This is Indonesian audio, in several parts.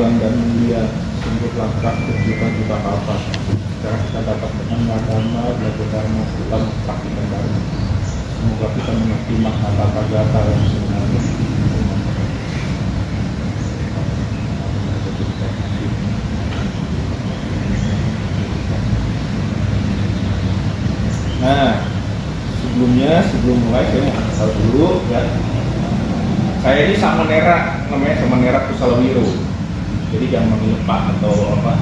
agung dan mulia, sungguh langkah berjuta-juta kalpa. Sekarang kita dapat mengenal dharma, belajar dharma, kita mempraktikkan dharma. Semoga kita mengerti makna tata gata yang sebenarnya. Nah, sebelum mulai saya mau kasih tahu dulu ya. Saya ini Samanera, namanya Samanera Kusalawiro. Jadi jangan manggil Pak atau apa.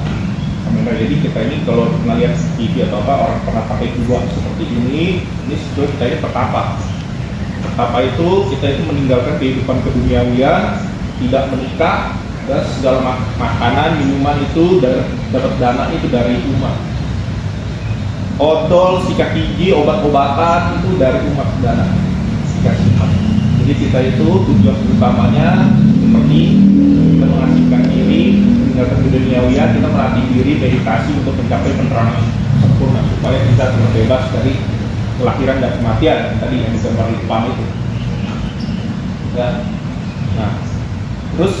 Samanera. Jadi kita ini kalau pernah lihat TV atau apa, orang pernah pakai dua seperti ini sebetulnya kita ini petapa. Petapa itu kita itu meninggalkan kehidupan keduniawian, tidak menikah, dan segala makanan, minuman itu dapat dana itu dari umat. Odol, sikat gigi, obat-obatan itu dari umat dana. Dikasih umat. Jadi kita itu tujuan utamanya seperti kita mengasihkan diri, meninggalkan keduniawian, kita melatih diri, meditasi untuk mencapai penerangan sempurna supaya kita terbebas dari kelahiran dan kematian tadi yang digambar di depan itu. Ya. Nah, terus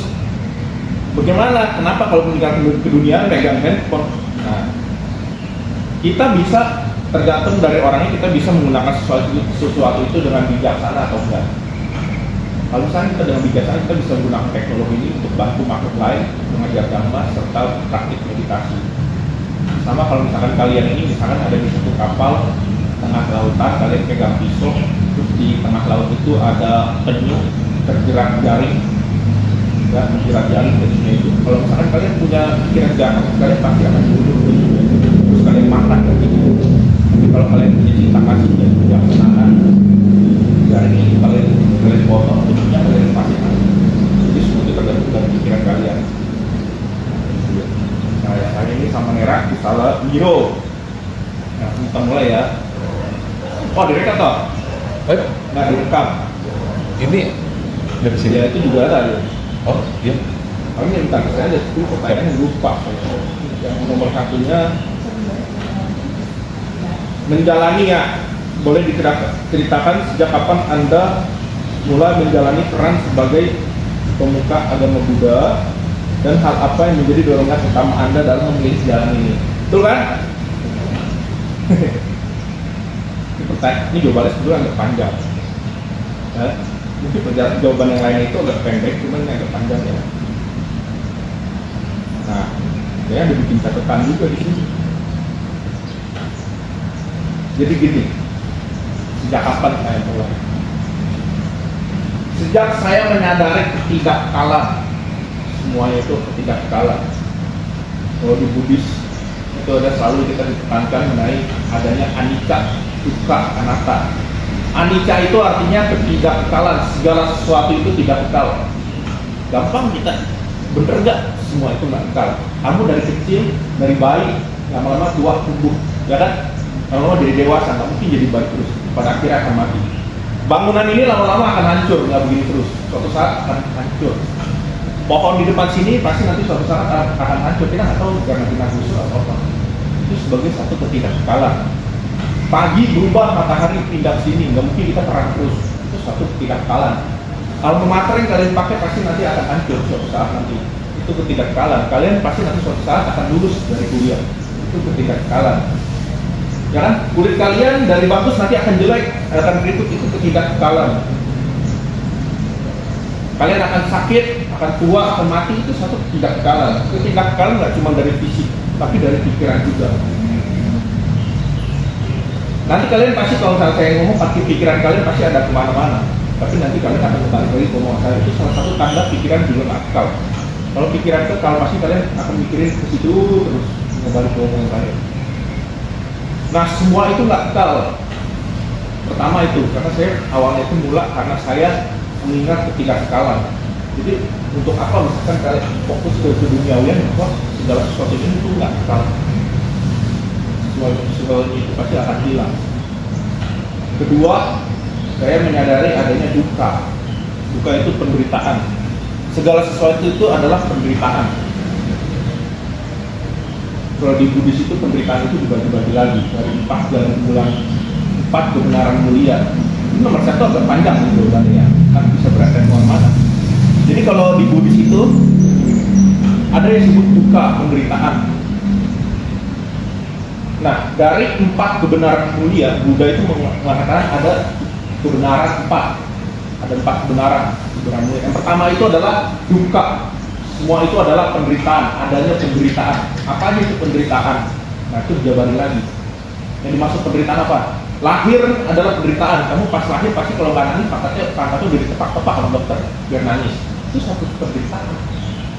bagaimana? Kenapa kalau meninggalkan keduniaan pegang handphone? Nah, kita bisa tergantung dari orangnya, kita bisa menggunakan sesuatu itu dengan bijaksana atau enggak. Kalau misalnya kita dengan bijaksana, kita bisa menggunakan teknologi ini untuk bantu makhluk lain, mengajar dhamma serta praktik meditasi. Sama kalau misalkan kalian ini misalkan ada di satu kapal tengah lautan, kalian pegang pisau, terus di tengah laut itu ada penyu terjerat jaring, ya, menjerat jaring penyunya itu. Kalau misalkan kalian punya pikiran jahat, kalian pasti akan bunuh penyunya, terus kalian makan kayak gitu. Tapi kalau kalian punya cinta kasih dan kebijaksanaan, jaring ini kalian potong, penyunya kalian lepaskan. Jadi semua itu tergantung dari pikiran kalian. Nah, saya ini Samanera Kusalawiro. Nah, kita mulai ya. Oh, direkam toh? Nggak direkam. Ini dari sini? Ya, itu juga ada. Ya. Oh, iya. Kami minta saya ada 10 pertanyaan yang lupa. Yang nomor satunya menjalani ya. Boleh diceritakan sejak kapan Anda mulai menjalani peran sebagai pemuka agama Buddha dan hal apa yang menjadi dorongan utama Anda dalam memilih jalan ini? Betul kan? Ini jawabannya sebetulnya agak panjang. Mungkin jawaban yang lain itu agak pendek, cuman yang agak panjang ya. Nah, saya ada bikin catatan juga di sini. Jadi gini, sejak kapan saya mulai? Sejak saya menyadari ketidakkalan, semuanya itu ketidakkalan. Kalau di Buddhis itu ada selalu kita ditekankan mengenai adanya anicca, dukkha, anatta. Anicca itu artinya ketidakkalan, segala sesuatu itu tidak kekal. Gampang kita, bener nggak? Semua itu nggak kekal. Kamu dari kecil, dari bayi, lama-lama tua tumbuh, ya kan? Lama-lama jadi dewasa, nggak mungkin jadi bayi terus. Pada akhirnya akan mati. Bangunan ini lama-lama akan hancur, nggak begini terus. Suatu saat akan hancur. Pohon di depan sini pasti nanti suatu saat akan hancur. Kita nggak tahu karena kita gusur atau apa. Itu sebagai satu ketidakkalan. Pagi berubah, matahari pindah ke sini, nggak mungkin kita terang terus. Itu satu ketidakkalan. Kalau materi yang kalian pakai pasti nanti akan hancur suatu saat nanti. Itu ketidakkalan. Kalian pasti nanti suatu saat akan lulus dari kuliah. Itu ketidakkalan. Ya kan? Kulit kalian dari bagus nanti akan jelek, akan keriput, itu ketidakkalan. Kalian akan sakit, akan tua, akan mati, itu satu ketidakkalan. Ketidakkalan nggak cuma dari fisik, tapi dari pikiran juga. Nanti kalian pasti kalau saya ngomong pasti pikiran kalian pasti ada kemana-mana. Tapi nanti kalian akan kembali lagi ke omongan saya. Itu salah satu tanda pikiran juga nggak kekal. Kalau pikiran itu kalau pasti kalian akan mikirin ke situ terus kembali ke omongan saya. Nah, semua itu nggak kekal. Pertama itu, karena saya awalnya itu mula karena saya mengingat ketidakkalan. Jadi untuk apa misalkan kalian fokus ke duniawian, bahwa segala sesuatu itu nggak kekal. Sesuatu itu pasti akan hilang. Kedua, saya menyadari adanya dukkha. Dukkha itu penderitaan. Segala sesuatu itu adalah penderitaan. Kalau di Buddhis itu penderitaan itu dibagi-bagi lagi dari 4 kebenaran mulia. Ini nomor 1 agak panjang nih jawabannya ya, kan bisa berada di mana. Jadi kalau di Buddhis itu ada yang disebut duka, penderitaan. Nah, dari 4 kebenaran mulia, Buddha itu mengatakan ada kebenaran 4. Ada 4 kebenaran mulia. Yang pertama itu adalah duka. Semua itu adalah penderitaan, adanya penderitaan. Apa aja itu penderitaan? Nah, itu dijabarin lagi. Yang dimaksud penderitaan apa? Lahir adalah penderitaan. Kamu pas lahir pasti kalau nggak nangis, pantatnya udah ditepak-tepak sama dokter biar nangis. Itu satu penderitaan.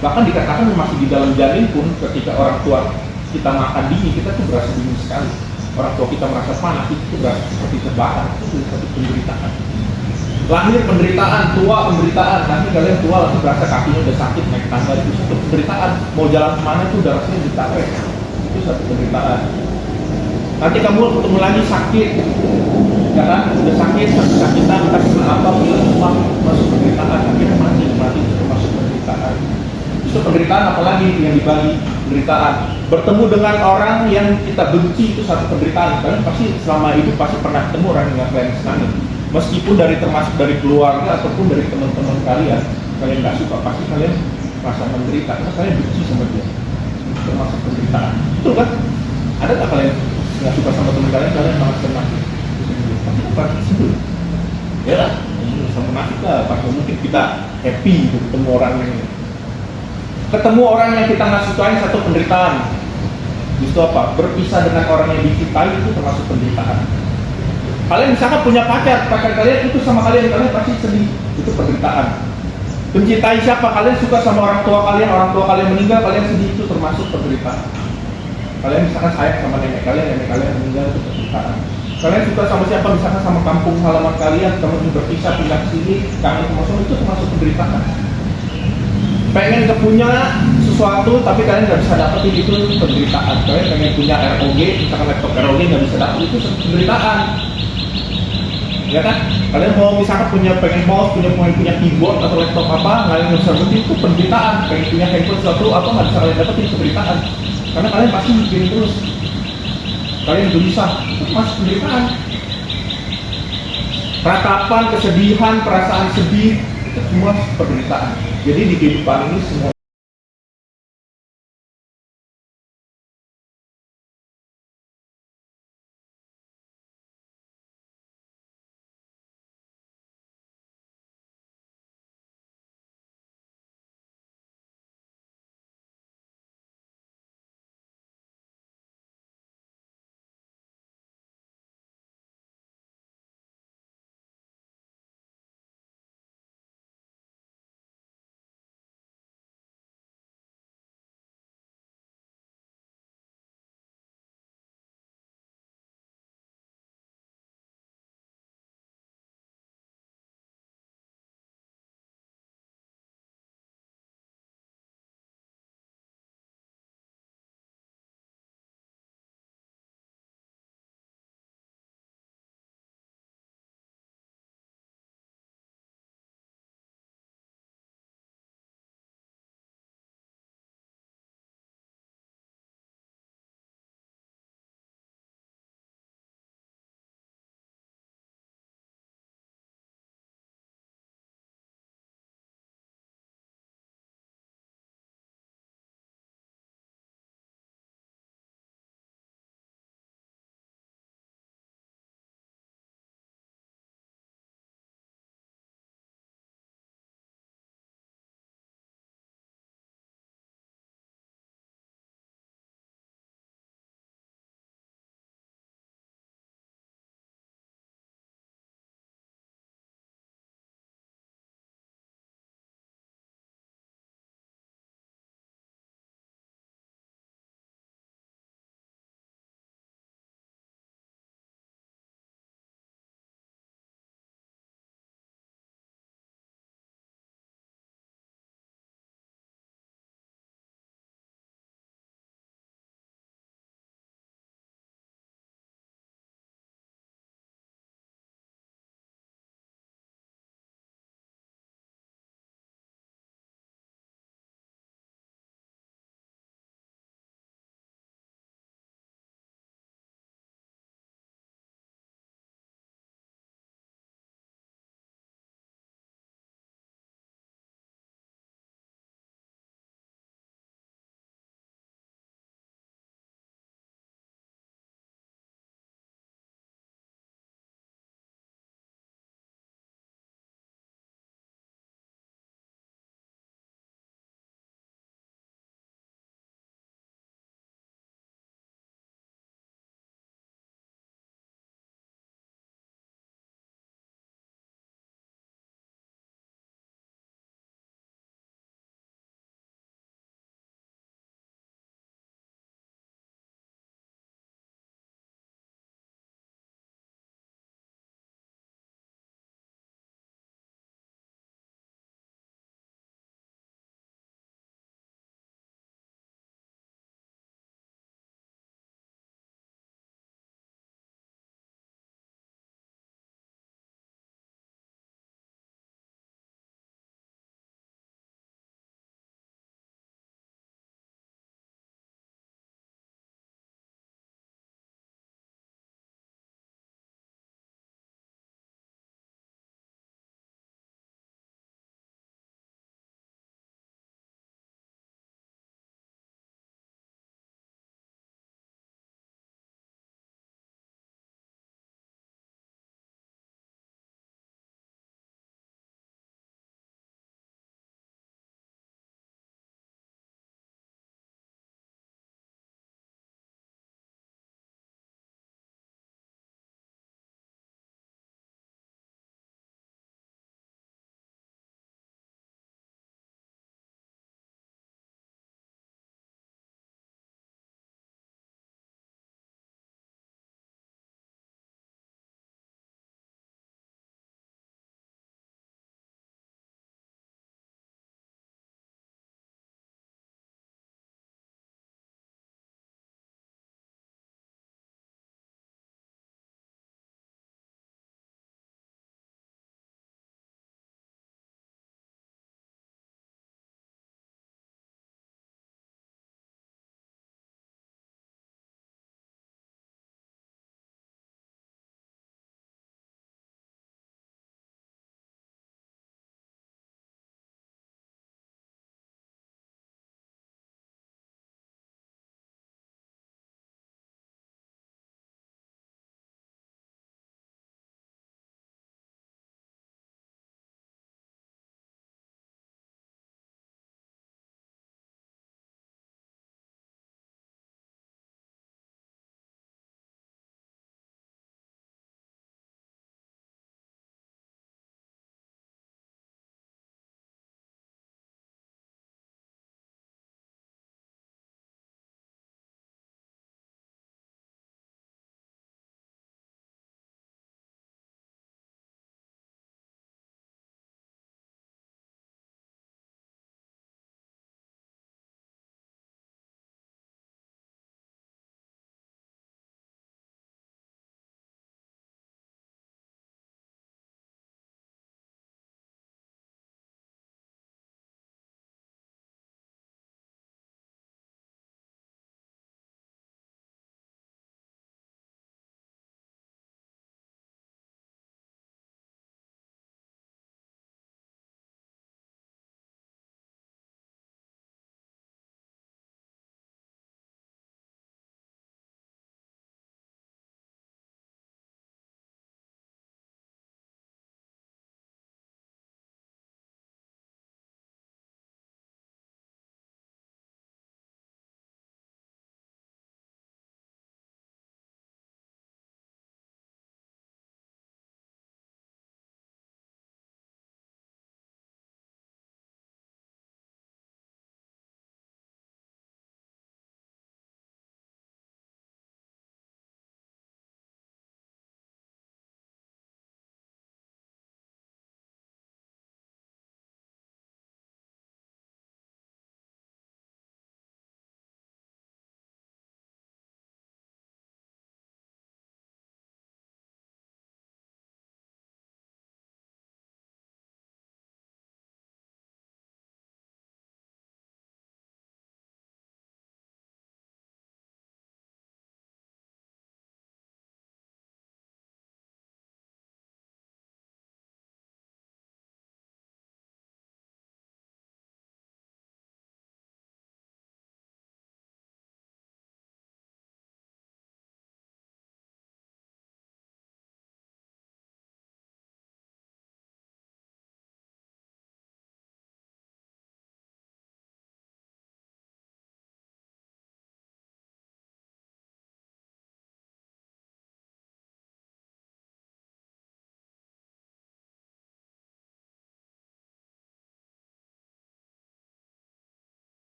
Bahkan dikatakan masih di dalam janin pun, ketika orang tua kita makan dingin, kita tuh berasa dingin sekali. Orang tua kita merasa panas, itu berasa seperti terbakar. Itu satu penderitaan. Lahir penderitaan, tua penderitaan. Nanti kalian tua langsung berasa kakinya udah sakit naik tangga, itu satu penderitaan. Mau jalan kemana itu udah rasanya ditarik. Itu satu penderitaan. Nanti kamu ketemu lagi sakit, ya kan? Udah sakit, sakitan, entah kena apa, masuk penderitaan. Akhirnya mati itu termasuk penderitaan. Itu penderitaan apalagi yang dibagi penderitaan. Bertemu dengan orang yang kita benci itu satu penderitaan. Kalian pasti selama hidup pasti pernah ketemu orang yang kalian senangi. Meskipun termasuk dari keluarga ataupun dari teman-teman kalian nggak suka, pasti kalian merasa menderita karena kalian benci sama dia. Termasuk penderitaan. Betul kan? Ada nggak kalian nggak suka sama teman kalian malah senang? Tapi pasti sebel. Ya lah, sama nafik lah. Pas mungkin kita happy gitu, ketemu orang yang kita nggak sukai, satu penderitaan. Justru apa? Berpisah dengan orang yang dicintai itu termasuk penderitaan. Kalian misalkan punya pacar kalian itu sama kalian pasti sedih, itu penderitaan. Mencintai siapa? Kalian suka sama orang tua kalian meninggal, kalian sedih, itu termasuk penderitaan. Kalian misalkan sayang sama nenek kalian meninggal, itu penderitaan. Kalian suka sama siapa? Misalkan sama kampung halaman kalian, kamu berpisah pindah ke sini, kangen sama itu termasuk penderitaan. Pengen punya sesuatu tapi kalian nggak bisa dapetin, itu penderitaan. Kalian pengen punya ROG, misalkan laptop ROG nggak bisa dapet, itu penderitaan. Ya kan? Kalian mau misalkan pengen mouse, punya keyboard atau laptop apa, kalian nggak bisa dapetin, itu penderitaan. Pengen punya handphone sesuatu apa nggak bisa kalian dapetin, penderitaan. Karena kalian pasti mikirin terus. Kalian gelisah, itu masih penderitaan. Ratapan, kesedihan, perasaan sedih, itu semua penderitaan. Jadi di kehidupan ini semua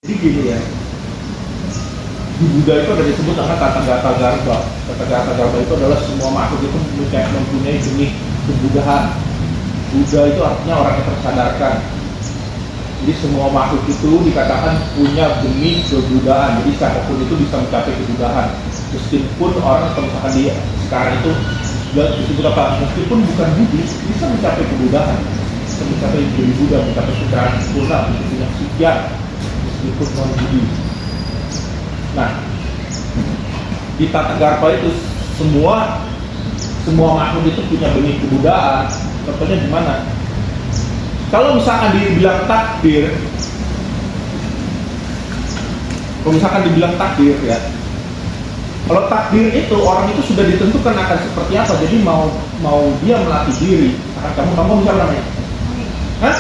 Jadi gini ya, di Buddha itu ada disebut dengan tata gata garba. Tata gata garba itu adalah semua makhluk itu mempunyai benih kebudahan. Buddha itu artinya orang yang tersadarkan. Jadi semua makhluk itu dikatakan punya benih kebudahan. Jadi siapapun itu bisa mencapai kebudahan. Meskipun orang kalau misalkan dia sekarang itu disebut apa? Meskipun bukan Buddhis bisa mencapai kebudahan. Bisa mencapai jadi Buddha, mencapai secara sempurna, bisa punya psikiat meskipun non Buddhis. Nah, di tata garba itu semua makhluk itu punya benih kebudayaan. Contohnya di mana? Kalau misalkan dibilang takdir, ya. Kalau takdir itu orang itu sudah ditentukan akan seperti apa. Jadi mau dia melatih diri. Misalkan kamu bisa namanya? Hah?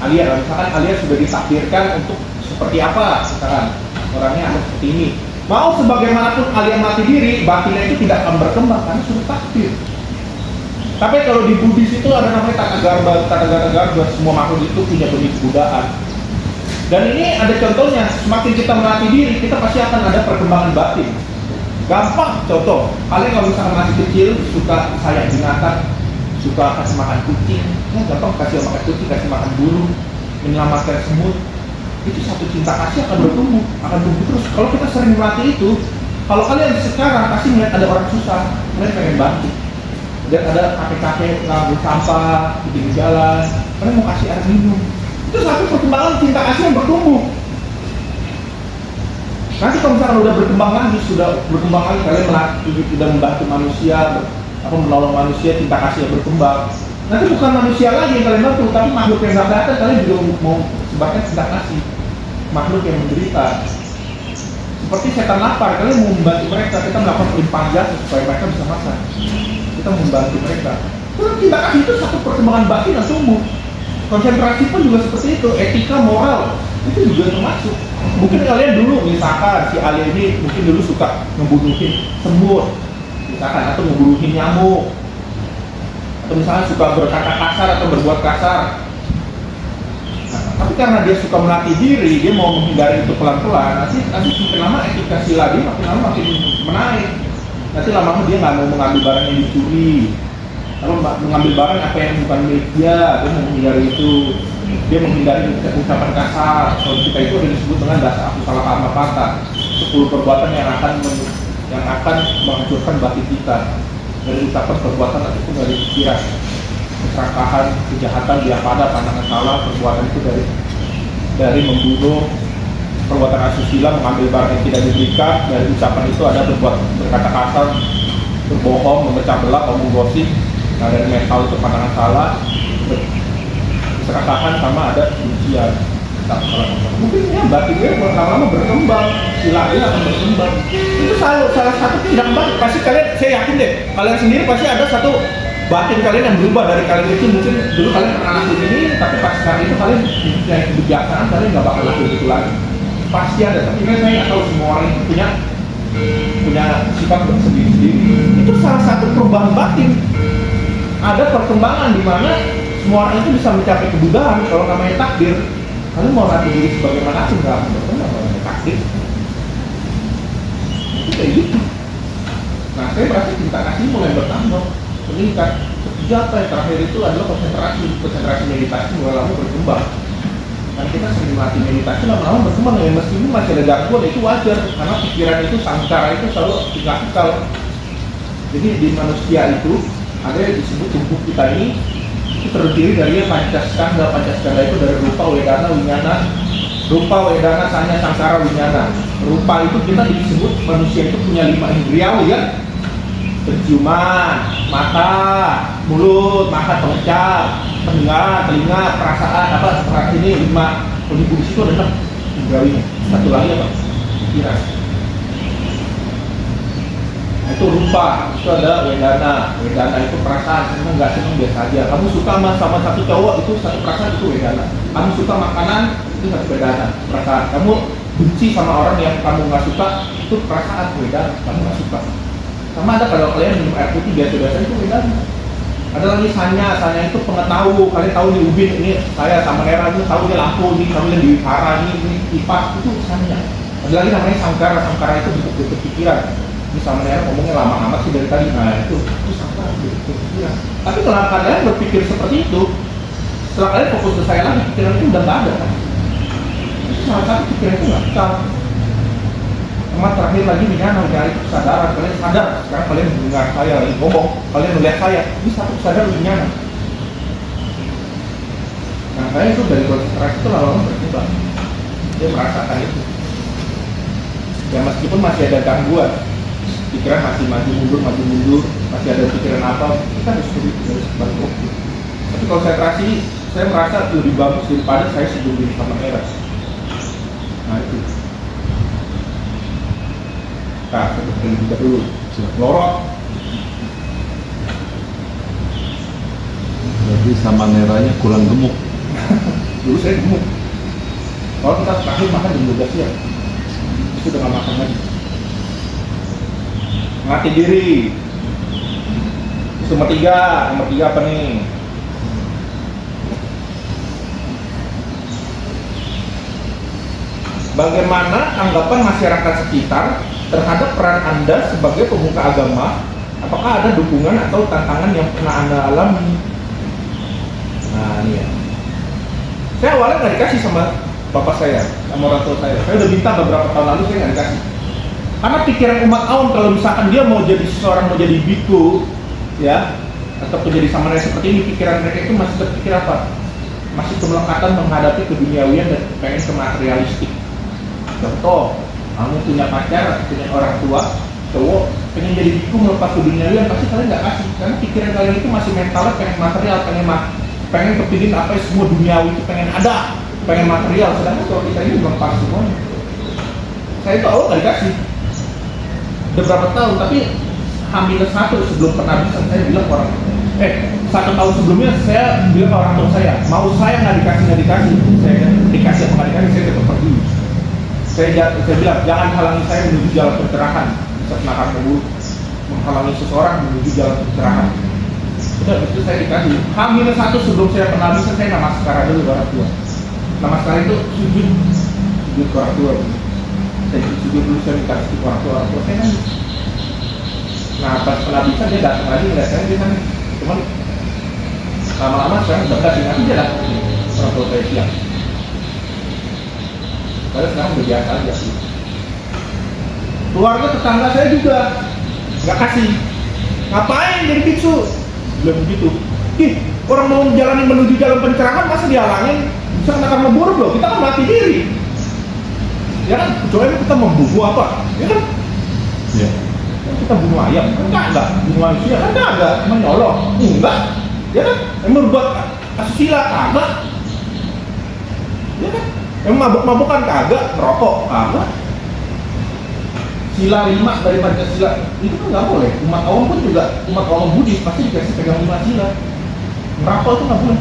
Alia. Misalkan Alia sudah ditakdirkan untuk seperti apa? Misalkan orangnya harus seperti ini. Mau sebagaimanapun Alia melatih diri, batinnya itu tidak akan berkembang karena sudah takdir. Tapi kalau di Buddhis itu ada namanya tata garba, semua makhluk itu punya benih kebudayaan. Dan ini ada contohnya, semakin kita melatih diri, kita pasti akan ada perkembangan batin. Gampang contoh, kalian kalau misalkan masih kecil suka sayang binatang, suka kasih makan kucing, ya gampang kasih makan kucing, kasih makan burung, menyelamatkan semut, itu satu cinta kasih akan bertumbuh terus. Kalau kita sering melatih itu, kalau kalian sekarang pasti melihat ada orang susah, kalian pengen bantu. Dan ada kakek-kakek ngambil sampah di pinggir jalan, kalian mau kasih air minum. Itu satu perkembangan cinta kasih yang bertumbuh. Nanti kalau misalkan udah berkembang lagi, kalian melatih, sudah membantu manusia, menolong manusia, cinta kasih yang berkembang. Nanti bukan manusia lagi yang kalian bantu, tapi makhluk yang nggak kelihatan kalian juga mau sebarkan cinta kasih. Makhluk yang menderita. Seperti setan lapar, kalian mau membantu mereka, kita melakukan pelimpahan jasa supaya mereka bisa makan. Kita membantu mereka. Karena cinta kasih itu satu perkembangan batin yang tumbuh. Konsentrasi pun juga seperti itu, etika moral itu juga termasuk. Mungkin kalian dulu misalkan si Alia ini mungkin dulu suka ngebunuhin semut, misalkan, atau ngebunuhin nyamuk, atau misalkan suka berkata kasar atau berbuat kasar. Nah, tapi karena dia suka melatih diri, dia mau menghindari itu pelan-pelan. Nanti makin lama etika sila dia makin menaik. Nanti lama-lama dia nggak mau mengambil barang yang dicuri, lalu mengambil barang apa yang bukan milik dia mau menghindari itu. Dia menghindari ucapan kasar. Kalau kita itu ada disebut dengan dasar salah kata, 10 perbuatan yang akan menghancurkan batin kita dari ucapan, perbuatan ataupun dari pikiran. Keserakahan, kejahatan, pada pandangan salah, perbuatan itu dari membunuh, perbuatan asusila, mengambil barang yang tidak diberikan. Dari ucapan itu ada berkata kasar, berbohong, memecah belah, ngomong gosip. Nah, dari mental itu pandangan salah, keserakahan, sama ada kebencian. Mungkin ya batinnya lama-lama berkembang, silanya akan berkembang. Itu salah satu tindak baik. Pasti kalian, saya yakin deh, kalian sendiri pasti ada satu batin kalian yang berubah dari kalian itu. Mungkin dulu kalian pernah lakuin ini, tapi pas sekarang itu kalian punya kebijaksanaan, kalian nggak bakal lakuin itu lagi. Pasti ada, tapi kan saya nggak tahu semua orang itu punya sifat sendiri-sendiri. Itu salah satu perubahan batin. Ada perkembangan di mana semua orang itu bisa mencapai kebudahan. Kalau namanya takdir, kalian mau latih diri sebagaimana pun nggak berkembang namanya takdir. Itu kayak gitu. Nah, saya merasa cinta kasih mulai bertambah, meningkat. Ketiga yang terakhir itu adalah konsentrasi meditasi mulai lama berkembang. Karena kita sering melatih meditasi lama-lama berkembang ya, meskipun masih ada gangguan, itu wajar karena pikiran itu, sangkara itu selalu tinggal. Jadi di manusia itu ada yang disebut tubuh kita ini itu terdiri dari pancaskanda. Pancaskanda itu dari rupa, wedana, winyana. Rupa, wedana, sanya, sangkara, winyana. Rupa itu kita disebut manusia itu punya 5 indriawi ya. Penciuman, mata, mulut, pengecap, pendengar, telinga, perasaan, ini 5. Kalau di Buddhis itu ada 6 indriawinya. Satu lagi apa? Pikiran. Itu rupa, itu ada wedana itu perasaan, senang nggak senang biasa aja. Kamu suka sama satu cowok, itu satu perasaan, itu wedana. Kamu suka makanan, itu satu wedana, perasaan. Kamu benci sama orang yang kamu nggak suka, itu perasaan, wedana, kamu nggak suka. Sama ada kalau kalian minum air putih biasa-biasa, itu wedana. Ada lagi Sanya itu pengetahu, kalian tahu nih Ubin ini saya sama Nera itu tahu dia lampu ini, tahu dia di Hara ini IPA itu Sanya. Ada lagi namanya Sangkara itu bentuk pikiran. Ini sama Nera ngomongnya lama amat sih dari tadi. Nah itu Sangkara bentuk pikiran. Tapi kalau kalian berpikir seperti itu, setelah kalian fokus ke saya lagi, pikiran itu udah nggak ada kan? Itu salah satu pikiran itu nggak bisa. Sama terakhir lagi menyana mencari kesadaran, kalian sadar sekarang kalian mendengar saya lagi ngomong, kalian melihat saya, ini satu kesadaran menyana. Nah saya itu dari konsentrasi itu lama-lama berkembang, dia merasakan itu. Ya meskipun masih ada gangguan, pikiran masih maju mundur, masih ada pikiran apa, kita harus berfokus. Tapi konsentrasi saya merasa lebih bagus daripada saya sebelum di sama Nera. Nah itu. Nah, seperti kita dulu, lorot. Jadi sama Neranya kurang gemuk. Dulu saya gemuk. Kalau kita terakhir makan jam 12 siang, itu udah nggak makan lagi. Mati diri. Nomor tiga apa nih? Bagaimana anggapan masyarakat sekitar terhadap peran Anda sebagai pemuka agama? Apakah ada dukungan atau tantangan yang pernah Anda alami? Nah ini ya. Saya awalnya nggak dikasih sama bapak saya, sama orang tua saya. Saya udah minta beberapa tahun lalu, saya nggak dikasih. Karena pikiran umat awam kalau misalkan dia mau jadi seseorang, mau jadi biku, ya, atau menjadi samana seperti ini, pikiran mereka itu masih berpikir apa? Masih kemelekatan menghadapi keduniawian dan pengen ke materialistik. Contoh, kamu punya pacar, punya orang tua, cowok, pengen jadi biku melepas keduniawian, pasti kalian nggak kasih. Karena pikiran kalian itu masih mentalnya pengen material, pengen kepingin apa semua duniawi itu pengen ada, pengen material. Sedangkan kalau kita ini belum pas semuanya. Saya itu awal nggak dikasih. Udah berapa tahun, tapi H-1 sebelum penabisan saya bilang ke orang, 1 tahun sebelumnya saya bilang ke orang tua saya, mau saya nggak dikasih, saya dikasih apa nggak dikasih, saya tetap pergi. Saya bilang, jangan halangi saya menuju jalan pencerahan. Bisa menakar menghalangi seseorang menuju jalan pencerahan. Itu saya dikasih. H-1 sebelum saya penabisan, saya namaskara dulu ke orang tua. Namaskara itu sujud ke orang tua. Saya sujud dulu, saya dikasih ke orang tua saya nangis. Nah pas penabisan dia datang lagi ngeliat saya, dia nangis. Cuman lama-lama sekarang udah nggak sih, nanti dia datang orang tua saya siang. Padahal sekarang udah biasa aja sih. Keluarga tetangga saya juga nggak kasih. Ngapain jadi biksu? Belum begitu. Orang mau jalanin menuju jalan pencerahan masa dihalangin? Bisa kena karma buruk loh. Kita kan mati diri. Ya kan? Kecuali kita membunuh apa? Ya kan? Ya. Kita bunuh ayam? Kan enggak. Bunuh manusia? Kan enggak. Menyolong? Enggak. Ya kan? Yang berbuat asusila? Kagak. Ya kan? Yang mabuk-mabukan kagak, merokok kagak. Sila 5 dari Pancasila itu kan nggak boleh. Umat awam pun juga, umat awam Buddhis pasti dikasih pegang 5 sila. Merokok itu nggak boleh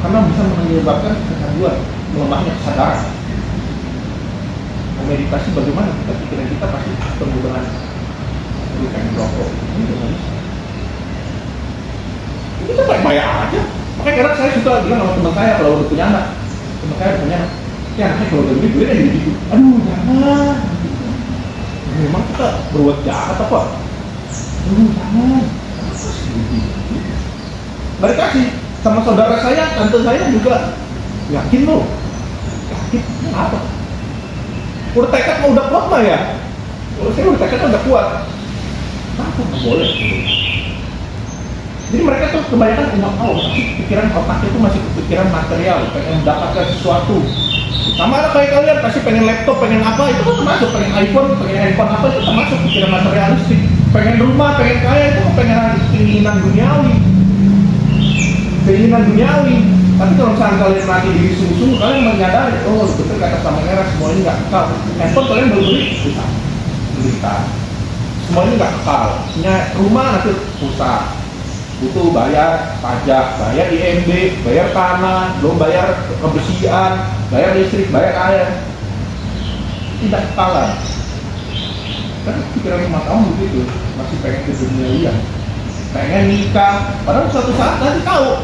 karena bisa menyebabkan kecanduan, melemahnya kesadaran. Meditasi bagaimana kita pikiran kita pasti penuh dengan pengen merokok. Ini nggak bisa. Ini kan baik-baik aja. Makanya kadang saya suka bilang sama teman saya kalau udah punya anak, teman saya udah punya anak. Ya anaknya kalau udah gede aja gitu. Aduh jangan. Memang kita berbuat jahat apa? Aduh jangan. Nggak dikasih. Sama saudara saya, tante saya juga yakin loh. Yakin? Kenapa? Udah tekad mau udah kuat mah ya? Kalau saya udah tekad udah kuat. Kenapa nggak boleh? Jadi mereka tuh kebanyakan umat awam, pikiran otaknya itu masih pikiran material, pengen mendapatkan sesuatu. Sama ada kayak kalian pasti pengen laptop, pengen apa, itu kan termasuk, pengen iPhone apa, itu termasuk pikiran materialistik. Pengen rumah, pengen kaya, itu pengen keinginan duniawi. Tapi kalau misalnya kalian mati diri sungguh-sungguh, kalian menyadari, oh betul kata sama Nera, semua ini nggak kekal. Handphone kalian baru beli, susah. Semua ini nggak kekal. Punya rumah nanti susah. Butuh bayar pajak, bayar IMB, bayar tanah, belum bayar kebersihan, bayar listrik, bayar air. Tidak kekalan. Kan pikiran umat awam begitu, masih pengen ke dunia liar. pengen nikah, padahal suatu saat nanti tahu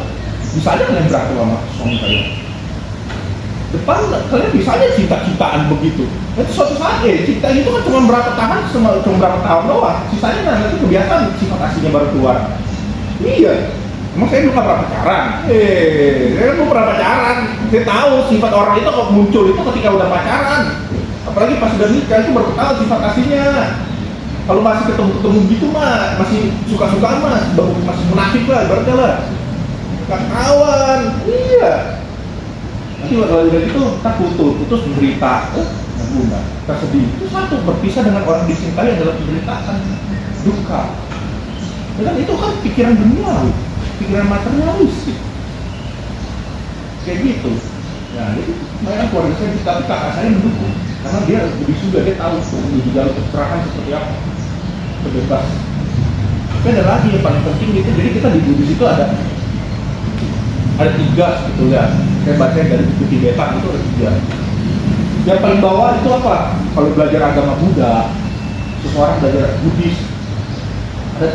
bisa aja kalian berantem sama suami kalian. Depan kalian bisa aja cinta-cintaan begitu. Nanti suatu saat cinta itu kan cuma berapa tahun doang. Sisanya nanti kebiasaan sifat aslinya baru keluar. Iya. Emang saya belum pernah pacaran? Saya belum pernah pacaran. Saya tahu sifat orang itu kok muncul itu ketika udah pacaran. Apalagi pas udah nikah itu baru tahu sifat aslinya. Kalau masih ketemu-ketemu gitu mah, masih suka-suka mah, masih munafik lah, ibaratnya lah. Gak kawan, iya. Nanti kalau udah gitu, kita putus menderita, nggak kita sedih. Itu satu, berpisah dengan orang dicintai adalah penderitaan, duka. Dan itu kan pikiran duniawi, pikiran materialis. Kayak gitu. Nah, jadi makanya keluarga saya, tapi kakak saya mendukung. Karena dia lebih sudah, dia tahu lebih jalur keterangan seperti apa. Bebas. Tapi ada lagi yang paling penting itu, jadi kita di Buddhis itu ada 3 sebetulnya. Saya baca dari buku Tibetan itu ada 3. Yang paling bawah itu apa? Kalau belajar agama Buddha, seseorang belajar Buddhis, ada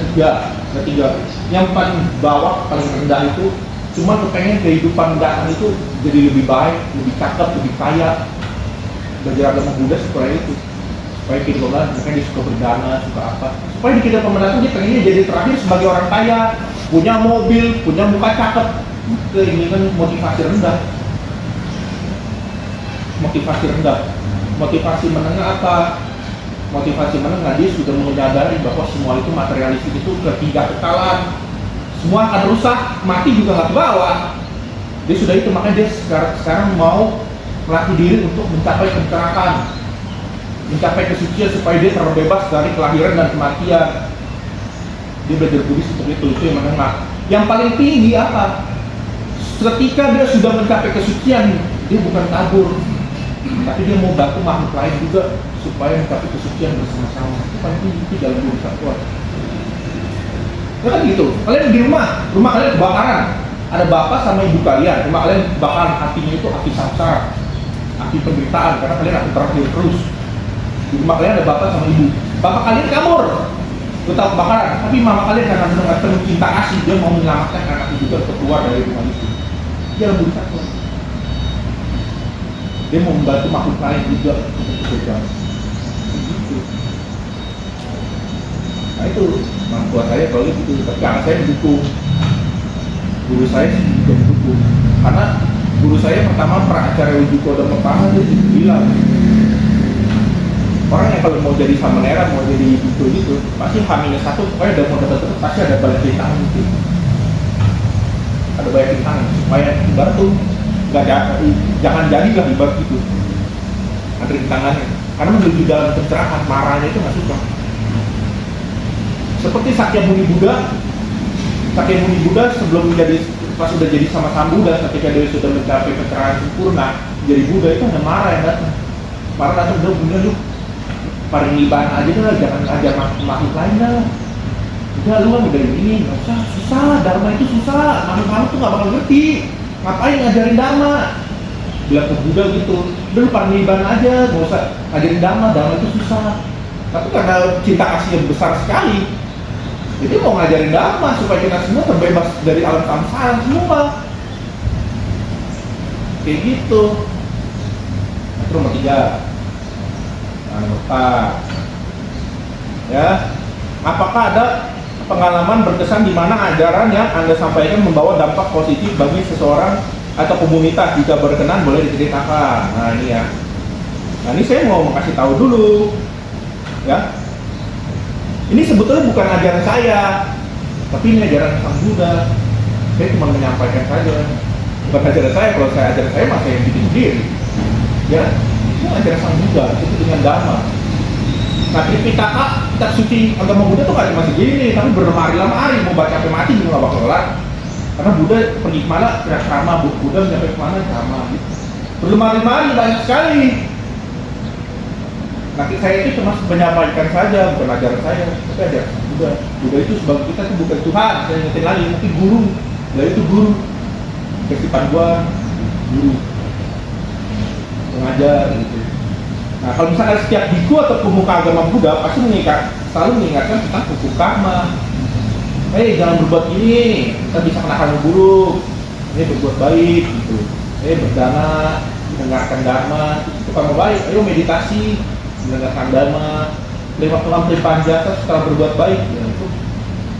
3. Yang paling bawah, paling rendah itu cuma kepengen kehidupan datang itu jadi lebih baik, lebih cakep, lebih kaya. Belajar agama Buddha supaya itu, supaya kehidupan mungkin dia suka berdana, suka apa, supaya di kehidupan mendatang dia pengennya jadi terakhir sebagai orang kaya, punya mobil, punya muka cakep. Ini kan motivasi rendah. Motivasi menengah apa? Motivasi menengah dia sudah menyadari bahwa semua itu materialistik itu ketiga kekalan. Semua akan rusak, mati juga nggak kebawa. Dia sudah itu, makanya dia sekarang mau melatih diri untuk mencapai pencerahan, mencapai kesucian supaya dia terbebas dari kelahiran dan kematian. Dia belajar Buddhis untuk itu yang menengah. Yang paling tinggi apa? Ketika dia sudah mencapai kesucian, dia bukan kabur, tapi dia mau bantu makhluk lain juga supaya mencapai kesucian bersama-sama. Itu paling tinggi itu dalam Buddhis Satuan. Ya kan gitu. Kalian di rumah kalian kebakaran, ada bapak sama ibu kalian, rumah kalian kebakaran, apinya itu api samsara, api penderitaan, karena kalian akan terakhir terus. Di rumah kalian ada bapak sama ibu, bapak kalian kabur, tetap kebakaran, tapi mama kalian karena mendengar penuh cinta kasih, dia mau menyelamatkan anaknya juga keluar dari rumah itu. Dia lebih satu. Dia mau membantu makhluk lain juga untuk bekerja. Begitu. Nah itu, orang tua saya kalau gitu, tapi anak saya mendukung. Guru saya juga mendukung. Karena guru saya pertama Pracarya Wijiko dan Mepama dia bilang, orang yang kalau mau jadi samanera, mau jadi itu gitu, pasti H-1 pokoknya udah mau dapat pasti ada balik tangan gitu. Ada banyak tangan supaya ibarat tuh jangan jadilah ibarat gitu. Antri tangannya, karena menuju dalam pencerahan, marahnya itu nggak suka. Seperti Sakyamuni Buddha sebelum menjadi, pas sudah jadi sama Sang Buddha, ketika dia sudah mencapai pencerahan sempurna jadi Buddha, itu ada marah yang datang. Marah datang, udah Buddha lu paling liban aja dah, jangan ajar makhluk lain dah. Udah lu kan udah ini, nggak usah, susah, Dharma itu susah, makhluk tuh nggak bakal ngerti, ngapain ngajarin Dharma? Bilang ke Buddha gitu, udah lu paling liban aja, nggak usah ngajarin Dharma itu susah. Tapi karena cinta kasihnya besar sekali, jadi mau ngajarin Dharma supaya kita semua terbebas dari alam samsara semua. Kayak gitu. Nah, itu nomor 3. Nah, nomor 4. Ya, apakah ada pengalaman berkesan di mana ajaran yang Anda sampaikan membawa dampak positif bagi seseorang atau komunitas? Jika berkenan boleh diceritakan. Nah ini ya. Nah ini saya mau kasih tahu dulu. Ya. Ini sebetulnya bukan ajaran saya, tapi ini ajaran Sang Buddha. Saya cuma menyampaikan saja. Bukan ajaran saya, kalau saya ajaran saya masa yang bikin sendiri. Ya, itu ajaran Sang Buddha, itu dengan Dhamma. Nah, Tripitaka, kitab suci agama Buddha tuh gak cuma segini, tapi berlemari-lemari, mau baca sampai mati juga gak bakal kelar. Karena Buddha pergi kemana, ceramah, Buddha sampai kemana, ceramah gitu. Berlemari-lemari banyak sekali. Nanti saya itu cuma menyampaikan saja, bukan ajaran saya, tapi ajaran Buddha. Buddha itu sebagai kita itu bukan Tuhan, saya ingetin lagi, mungkin guru. Buddha itu guru. Kesipan gua, guru. Mengajar gitu. Nah, kalau misalnya setiap biku atau pemuka agama Buddha pasti selalu mengingatkan tentang hukum karma. jangan berbuat gini, kita bisa menahan yang buruk. Berbuat baik gitu. Berdana, mendengarkan dharma, itu karma baik. Ayo meditasi, mendengarkan dharma. 56 limpahan jasa setelah berbuat baik, ya, itu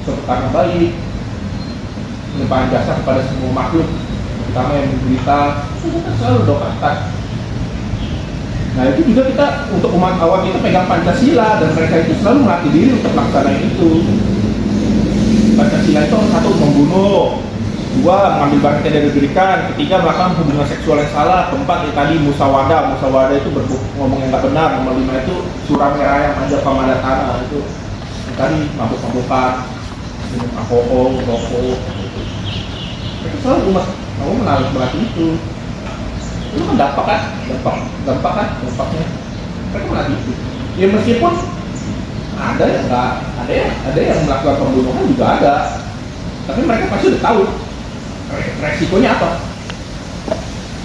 suatu karma baik. Limpahan jasa kepada semua makhluk, terutama yang menderita, itu kan selalu doakan. Nah itu juga kita untuk umat awam itu pegang Pancasila, dan mereka itu selalu melatih diri untuk melaksanakan itu. Pancasila itu satu, membunuh; dua, mengambil barang yang tidak diberikan; ketiga, melakukan hubungan seksual yang salah; keempat, tadi musawadah itu ngomong yang nggak benar; nomor 5 itu surah merah yang ada pamada tanah, itu yang tadi mabuk-mabukan, minum alkohol, rokok. Mereka selalu umat mau melatih itu. Itu kan dampaknya mereka melatih itu. Ya meskipun ada yang melakukan pembunuhan juga ada, tapi mereka pasti udah tahu resikonya apa.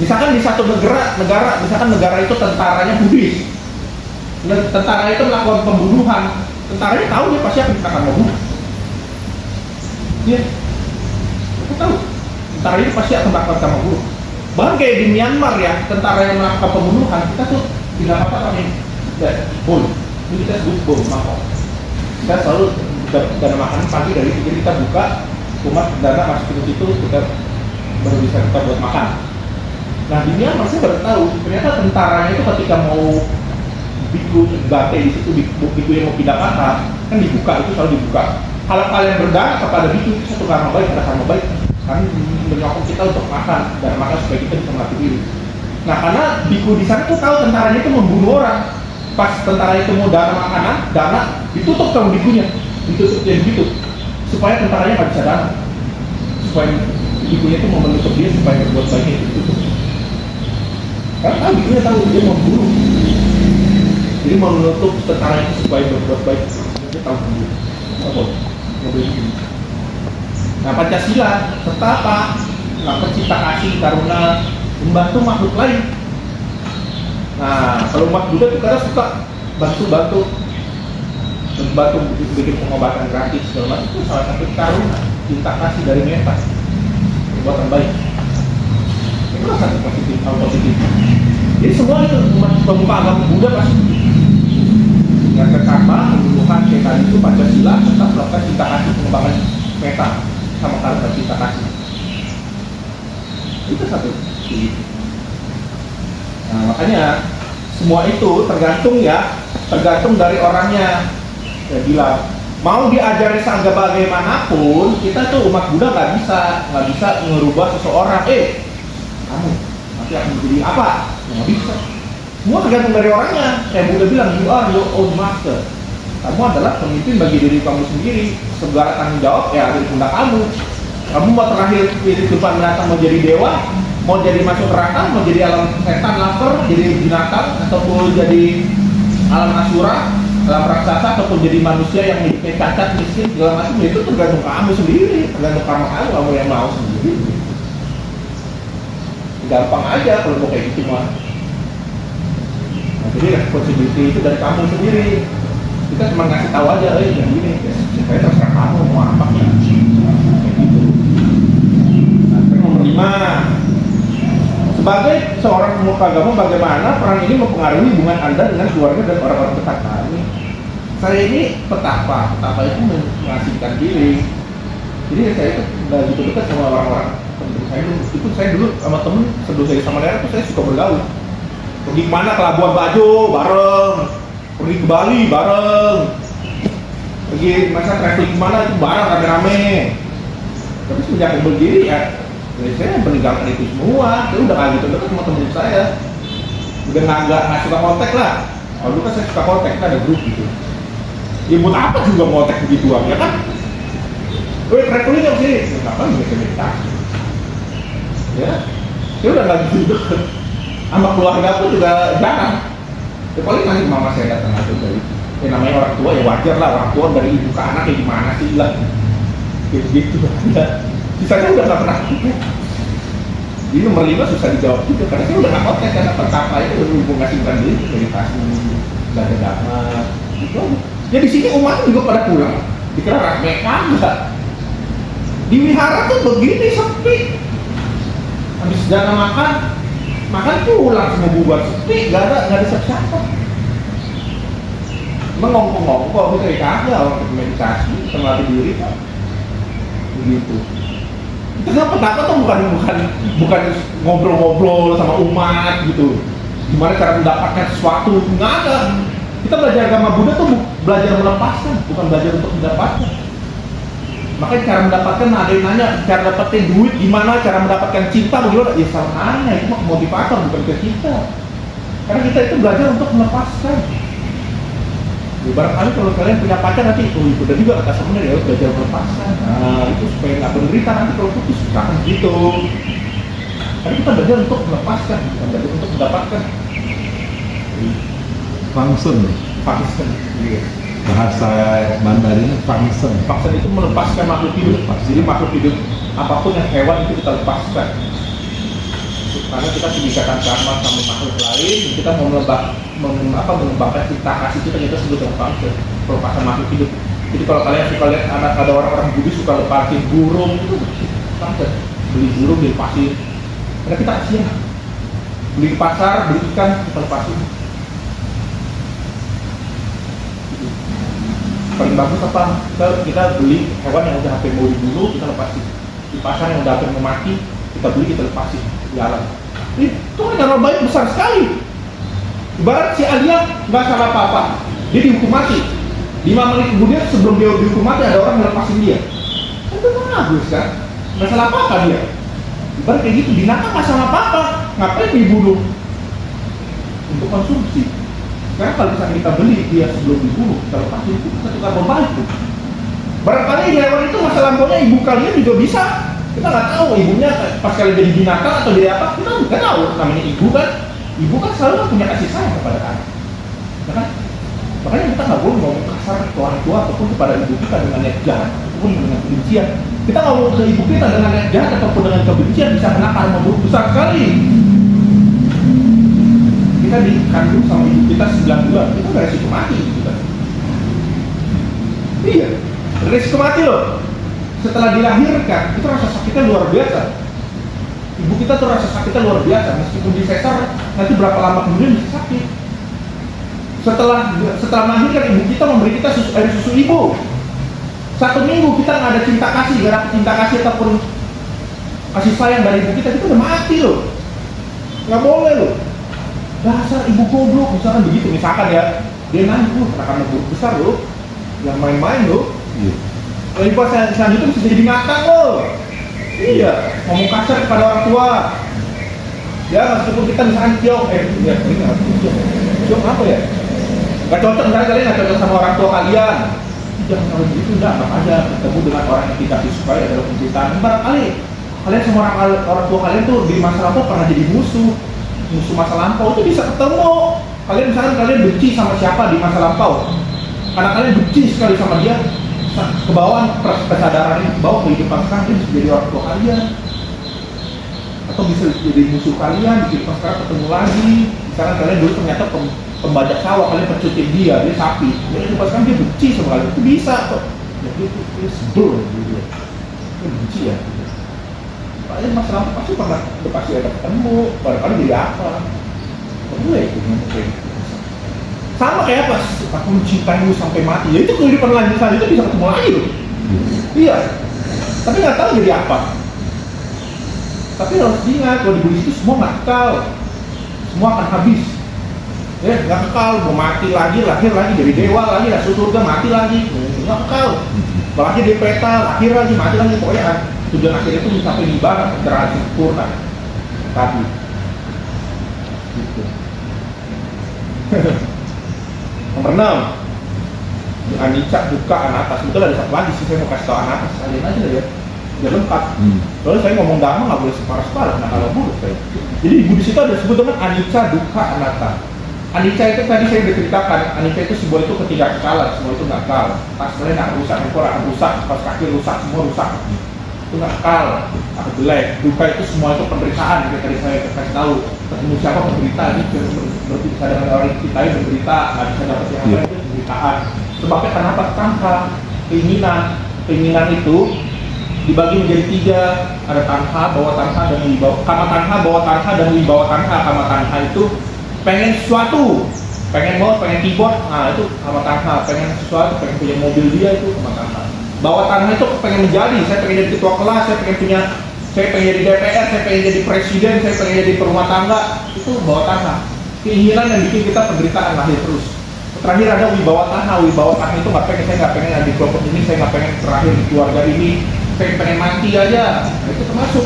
Misalkan di satu negara, misalkan negara itu tentaranya Buddhis, tentara itu melakukan pembunuhan, tentaranya tahu dia pasti akan membunuh. Dia tahu tentara itu pasti akan melakukan pembunuhan. Bahkan kayak di Myanmar ya, tentara yang melakukan pembunuhan, kita tuh tidak apa-apa kami. Bol, ini kita sebut bol, maaf. Kita selalu dana makanan pagi dari itu, jadi kita buka umat dana masuk ke situ, kita baru bisa kita buat makan. Nah di Myanmar saya baru tahu, ternyata tentaranya itu ketika mau biku bate di situ, biku yang mau pindah kata, kan dibuka, itu selalu dibuka. Kalau kalian berdarah kepada biku, itu satu karma baik, ada karma baik. Kami menyokong kita untuk makan dan makan supaya kita bisa melatih diri. Nah karena biku di sana tuh tahu tentaranya itu membunuh orang. Pas tentara itu mau dana makanan, dana ditutup sama bikunya, ditutup jadi gitu, supaya tentaranya nggak bisa dana, supaya bikunya itu mau menutup dia supaya berbuat baiknya itu ditutup. Karena bikunya tahu dia mau membunuh, jadi mau menutup tentara itu supaya berbuat baik. Dia tahu sendiri. Nggak boleh begini. Nah Pancasila serta apa? Cinta kasih, karuna, membantu makhluk lain. Nah kalau umat Buddha itu kadang suka bantu bikin pengobatan gratis segala macam, itu salah satu karuna, cinta kasih dari metta, perbuatan baik. Itu satu hal positif. Jadi semua itu umat pemuka agama Buddha pasti dengan karma, pembunuhan, setan itu Pancasila tetap melakukan cinta kasih, pengembangan metta sama karena cinta kasih. Itu satu. Nah makanya semua itu tergantung dari orangnya. Saya bilang mau diajari sangga bagaimanapun, kita tuh umat Buddha nggak bisa merubah seseorang. Kamu nanti akan menjadi apa? Nggak bisa. Semua tergantung dari orangnya. Kayak Buddha bilang, you are your own master. Kamu adalah pemimpin bagi diri kamu sendiri. Segala tanggung jawab ya ada di pundak kamu. Kamu mau terakhir kehidupan mendatang mau jadi dewa, mau jadi masuk neraka, mau jadi alam setan lapar, jadi binatang, ataupun jadi alam asura, alam raksasa, ataupun jadi manusia yang hidupnya cacat, miskin, segala macam, itu tergantung kamu sendiri, tergantung kamu yang mau sendiri. Gampang aja kalau mau kayak gitu mah. Nah, jadi responsibility itu dari kamu sendiri. Kita cuma ngasih tahu aja, yang gini, ya, supaya terserah kamu mau apa ya. Kayak gitu. Nah, nomor 5. Sebagai seorang pemuka agama, bagaimana peran ini mempengaruhi hubungan Anda dengan keluarga dan orang-orang dekat kami? Saya ini petapa itu mengasihkan diri. Jadi saya itu nggak gitu dekat sama orang-orang. Saya dulu sama temen sebelum saya sama daerah tuh saya suka bergaul. Pergi kemana, ke Labuan Bajo bareng, pergi ke Bali bareng, pergi masa traveling kemana itu bareng rame-rame. Tapi semenjak saya berdiri ya, saya meninggalkan itu semua. Saya udah nggak gitu dekat sama temen saya. Udah nggak suka kontak lah. Kalau dulu kan saya suka kontak, kan ada grup gitu. Ya buat apa juga mau kontak begituan ya kan? Traveling yang sini, kapan bisa meditasi? Ya, saya udah nggak gitu deket. Sama keluarga pun juga jarang. Ya paling nanti mama saya datang aja dari. Ya namanya orang tua ya wajar lah, orang tua dari ibu ke anak kayak gimana sih lah. Gitu ya. Sisanya udah nggak pernah. Jadi nomor 5 susah dijawab juga karena saya udah nggak kontak karena pertama itu udah ngasihkan diri meditasi, belajar dharma. Gitu. Ya di sini umat juga pada pulang. Dikira rame kan enggak. Di wihara tuh begini sepi. Habis dana makan pulang semua bubar sepi, nggak ada siapa-siapa. Emang ngomong-ngomong gitu aja orang meditasi, kita melatih diri kan. Begitu. Itu kenapa tuh bukan ngobrol-ngobrol sama umat gitu. Gimana cara mendapatkan sesuatu? Nggak ada. Kita belajar agama Buddha tuh belajar melepaskan, bukan belajar untuk mendapatkan. Makanya cara mendapatkan, ada yang nanya cara dapetin duit gimana, cara mendapatkan cinta bagaimana? Ya salah nanya, itu mah motivator bukan ke kita. Karena kita itu belajar untuk melepaskan. Ya, barangkali kalau kalian punya pacar nanti itu udah juga kata sebenarnya ya belajar melepaskan. Nah itu supaya nggak menderita nanti kalau putus kan gitu. Karena kita belajar untuk melepaskan, bukan belajar untuk mendapatkan. Function. Iya. Bahasa Mandarinnya function. Function itu melepaskan makhluk hidup. Jadi makhluk hidup apapun yang hewan itu kita lepaskan. Karena kita sedikatkan karma sama makhluk lain, kita mau mengembangkan cipta kasih kita sebut dengan function, pelepasan makhluk hidup. Jadi kalau kalian suka lihat ada orang-orang Buddhis suka lepasin burung itu function, beli burung dilepasin. Karena kita kasihan. Beli di pasar, beli ikan kita lepasin. Paling bagus apa? Kita beli hewan yang udah hampir mau dibunuh, kita lepasin. Di pasar yang udah hampir mau mati, kita beli, kita lepasin. Jalan. Itu kan nama baik besar sekali. Ibarat si Alia nggak salah apa-apa, dia dihukum mati. 5 menit kemudian sebelum dia dihukum mati ada orang melepasin dia. Itu bagus kan? Nggak salah apa-apa dia. Ibarat kayak gitu, binatang nggak salah apa-apa, ngapain dibunuh? Untuk konsumsi. Sekarang kalau misalnya kita beli dia sebelum dibunuh, kita lepasin itu kita tukar baik tuh. Barangkali hewan itu masa lampaunya ibu kalian juga bisa. Kita nggak tahu ibunya pas kalian jadi binatang atau jadi apa, kita nggak tahu. Namanya ibu kan selalu punya kasih sayang kepada anak, ya kan? Makanya kita nggak boleh ngomong kasar ke orang tua ataupun kepada ibu kita dengan niat jahat ataupun dengan kebencian. Kita ngomong ke ibu kita dengan niat jahat ataupun dengan kebencian bisa kena karma buruk besar sekali. Kita dikandung sama ibu kita 9 bulan, itu nggak resiko mati ibu kita. Iya, resiko mati loh. Setelah dilahirkan, itu rasa sakitnya luar biasa. Ibu kita tuh rasa sakitnya luar biasa, meskipun disesar, nanti berapa lama kemudian bisa sakit. Setelah melahirkan, ibu kita memberi kita air susu ibu. 1 minggu kita nggak ada cinta kasih, nggak ada cinta kasih ataupun kasih sayang dari ibu kita udah mati loh. Nggak boleh loh. Dasar ibu goblok, misalkan begitu, misalkan ya, dia nanya, karena buruk besar loh, yang main-main loh. Kalau ibu selanjutnya bisa jadi binatang loh. Iya, ngomong kasar kepada orang tua. Ya, meskipun kita misalkan ciong, ini ciong apa ya? Gak cocok, misalnya kalian gak cocok sama orang tua kalian. Jangan kalau begitu, enggak aja ketemu dengan orang yang tidak disukai adalah penciptaan. Barangkali kalian sama orang tua kalian tuh di masa lampau pernah jadi musuh masa lampau itu bisa ketemu. Kalian misalkan kalian benci sama siapa di masa lampau, karena kalian benci sekali sama dia, ke bawah kesadaran ini, ke bawah kehidupan sekarang dia bisa jadi orang tua kalian, atau bisa jadi musuh kalian di kehidupan sekarang ketemu lagi. Misalkan kalian dulu ternyata pembajak sawah, kalian percutin dia sapi, jadi kehidupan sekarang dia benci sama kalian, itu bisa kok. Jadi itu sebel gitu, dia benci ya. Kalian masa lampau pasti ada ketemu, barangkali jadi apa? Boleh itu sama kayak pas aku mencintaimu sampai mati, ya itu kehidupan lanjutan itu bisa ketemu lagi loh. Iya, tapi nggak tahu jadi apa. Tapi harus diingat kalau di Buddhis itu semua nggak kekal, semua akan habis. Ya nggak kekal, mau mati lagi, lahir lagi jadi dewa lagi, masuk surga mati lagi, nggak kekal. Bahkan di peta lahir lagi, mati lagi, pokoknya tujuan akhirnya itu mencapai nibbana, pencerahan sempurna. Tapi gitu. Nomor 6, anicca, dukkha, anatta. Sebetulnya ada satu lagi sih, saya mau kasih tau anatta sekalian aja ya, biar lengkap. Lalu saya ngomong dhamma nggak boleh separuh-separuh, nah kalau buruk saya. Jadi di Buddhis itu ada disebut dengan anicca, dukkha, anatta. Anicca itu tadi saya udah ceritakan, anicca itu sebuah itu ketidakkekalan, semua itu nggak kekal. Tas kalian akan rusak, ekor akan rusak, pas kaki rusak, semua rusak. Itu nggak kekal, akan jelek. Dukkha itu semua itu penderitaan, kayak tadi saya kasih tahu. Ketemu siapa penderita, ini berpisah dengan orang kita yang menderita, nggak bisa dapat yang apa itu penderitaan. Sebabnya kenapa? Tanpa keinginan itu dibagi menjadi 3, ada tanha, bawah tanha, dan wibawa. Kama tanha, bawah tanha, dan wibawa tanha. Kama tanha itu pengen sesuatu, pengen mouse, pengen keyboard, nah itu kama tanha. Pengen sesuatu, pengen punya mobil dia, itu kama tanha. Bawah tanha itu pengen menjadi, saya pengen jadi ketua kelas, saya pengen jadi DPR, saya pengen jadi presiden, saya pengen jadi perumah tangga, itu bawah tanha. Keinginan yang bikin kita penderitaan lahir terus. Terakhir ada wibawa tanha. Wibawa tanha itu nggak pengen, saya nggak pengen ada di kelompok ini, saya nggak pengen terakhir di keluarga ini, saya pengen mati aja. Nah, itu termasuk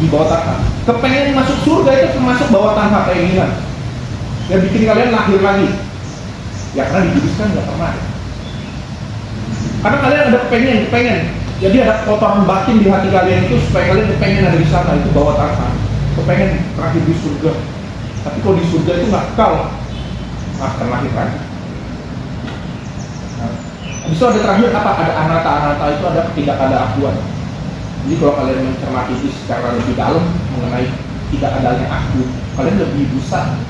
wibawa tanha. Kepengen masuk surga itu termasuk bawah tanha keinginan. Yang bikin kalian lahir lagi. Ya karena dijudiskan nggak pernah. Karena kalian ada kepengen. Jadi ada kotoran batin di hati kalian itu supaya kalian kepengen ada di sana, itu bawah tanha. Kepengen terakhir di surga. Tapi kalau di surga itu nggak kekal, nggak akan lahir lagi. Habis itu ada terakhir apa? Ada anata itu ada ketidakadaan. Jadi kalau kalian mencermati itu secara lebih dalam mengenai tidak adanya aku, kalian lebih bisa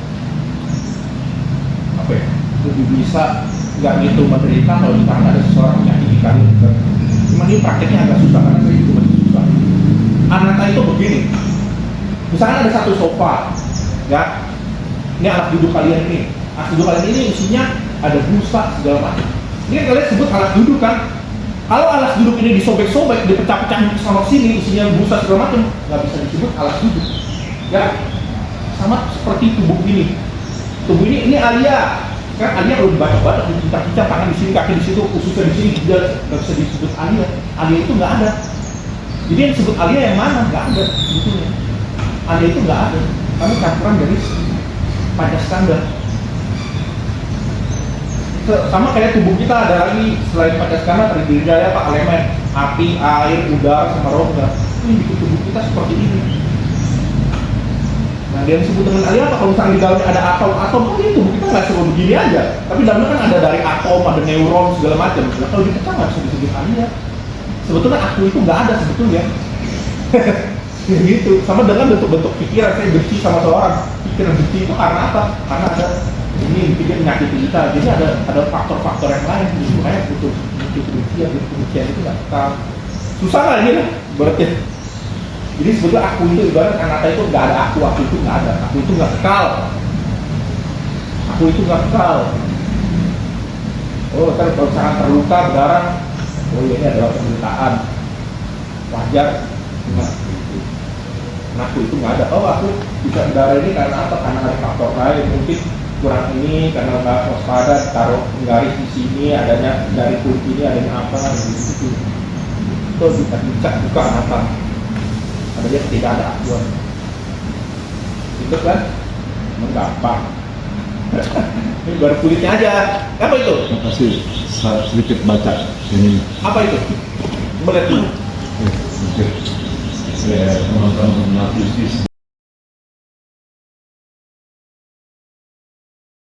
apa ya? Lebih bisa nggak gitu menderita kalau misalnya ada seseorang menyakiti kalian. Cuma ini prakteknya agak susah karena saya itu masih susah. Anata itu begini. Misalnya ada satu sofa, ya. Ini alat duduk kalian ini. Alat duduk kalian ini isinya ada busa segala macam. Ini kan kalian sebut alat duduk kan? Kalau alat duduk ini disobek-sobek, dipecah-pecahin ke sana sini, isinya busa segala macam, nggak bisa disebut alat duduk. Ya, sama seperti tubuh ini. Tubuh ini alia. Kan alia kalau dibaca-baca, dicincang-cincang tangan di sini, kaki di situ, ususnya di sini, dia nggak bisa disebut alia. Alia itu nggak ada. Jadi yang disebut alia yang mana? Nggak ada. Sebetulnya. Alia itu nggak ada. Kami campuran dari Pancasila. Sama kayak tubuh kita ada lagi selain Pancasila terdiri dari apa? Elemen api, air, udara, sama rongga. Ini bikin tubuh kita seperti ini. Nah, dia disebut dengan alia apa? Kalau misalnya di dalamnya ada atom itu tubuh kita nggak selalu begini aja. Tapi dalamnya kan ada dari atom, ada neuron segala macam. Nah, kalau dipecah nggak bisa disebut alia. Sebetulnya aku itu nggak ada sebetulnya. Ya gitu. Sama dengan bentuk-bentuk pikiran, saya benci sama seorang. Pikiran benci itu karena apa? Karena ada ini dia menyakiti kita. Jadi ada faktor-faktor yang lain. Jadi makanya butuh kebencian itu nggak kekal. Susah lah ini lah berarti. Jadi sebetulnya aku itu ibarat anata itu nggak ada aku itu nggak ada. Aku itu nggak kekal. Aku itu nggak kekal. Oh, ntar kalau misalkan terluka berdarah, oh ini adalah penderitaan. Wajar. Nah, aku itu nggak ada. Oh, aku bisa berdarah ini karena apa? Karena ada faktor lain. Mungkin kurang ini karena nggak waspada, taruh garis di sini, adanya dari kulit ini adanya apa gitu. Itu bisa buka apa? Ada dia tidak ada akuan. Itu kan menggampang. Ini baru kulitnya aja. Apa itu? Terima kasih. Sedikit baca ini. Apa itu? Boleh dulu. Sedikit. Saya menonton analisis